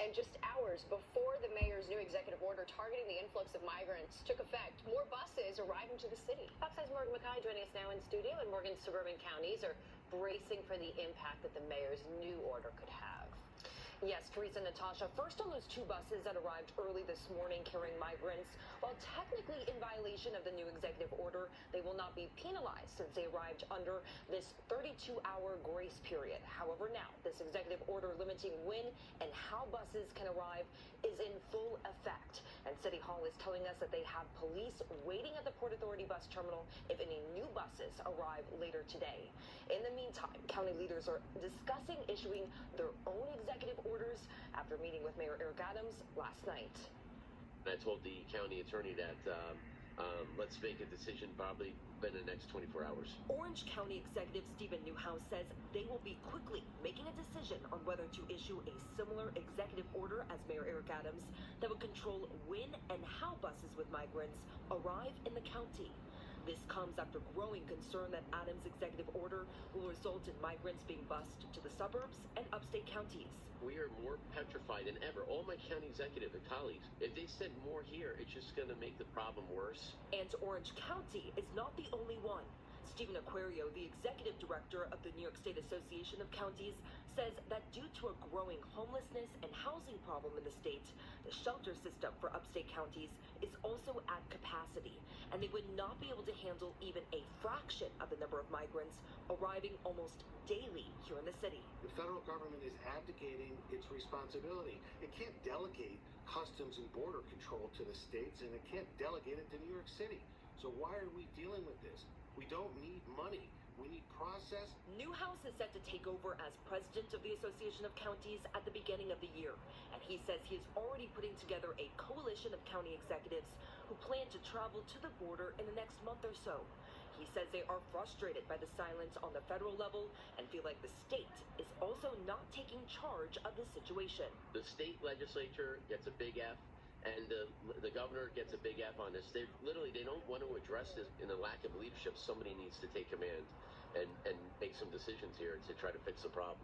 And just hours before the mayor's new executive order targeting the influx of migrants took effect, more buses arriving to the city. FOX5's Morgan Mackay joining us now in studio, and Morgan's suburban counties are bracing for the impact that the mayor's new order could have. Yes, Teresa and Natasha, first on those two buses that arrived early this morning carrying migrants. While technically in violation of the new executive order, they will not be penalized since they arrived under this 32-hour grace period. However, now this executive order limiting when and how buses can arrive is in full effect. And City Hall is telling us that they have police waiting at the Port Authority bus terminal if any new buses arrive later today. In the meantime, county leaders are discussing issuing their own executive orders after meeting with Mayor Eric Adams last night. I told the county attorney that let's make a decision probably within the next 24 hours. Orange County Executive Stephen Newhouse says they will be quickly making a decision on whether to issue a similar executive order as Mayor Eric Adams that would control when and how buses with migrants arrive in the county. This comes after growing concern that Adams' executive order will result in migrants being bused to the suburbs and upstate counties. We are more petrified than ever. All my county executive and colleagues, if they send more here, it's just going to make the problem worse. And Orange County is not the only one. Stephen Aquario, the executive director of the New York State Association of Counties, says that due to a growing homelessness and housing problem in the state, the shelter system for upstate counties is also at capacity, and they would not be able to handle even a fraction of the number of migrants arriving almost daily here in the city. The federal government is abdicating its responsibility. It can't delegate customs and border control to the states, and it can't delegate it to New York City. So why are we dealing with this? We don't need money. We need process. Newhouse is set to take over as president of the Association of Counties at the beginning of the year, and he says he is already putting together a coalition of county executives who plan to travel to the border in the next month or so. He says they are frustrated by the silence on the federal level and feel like the state is also not taking charge of the situation. The state legislature gets a big F, and the governor gets a big F on this. They don't want to address this in a lack of leadership. Somebody needs to take command and make some decisions here to try to fix the problem.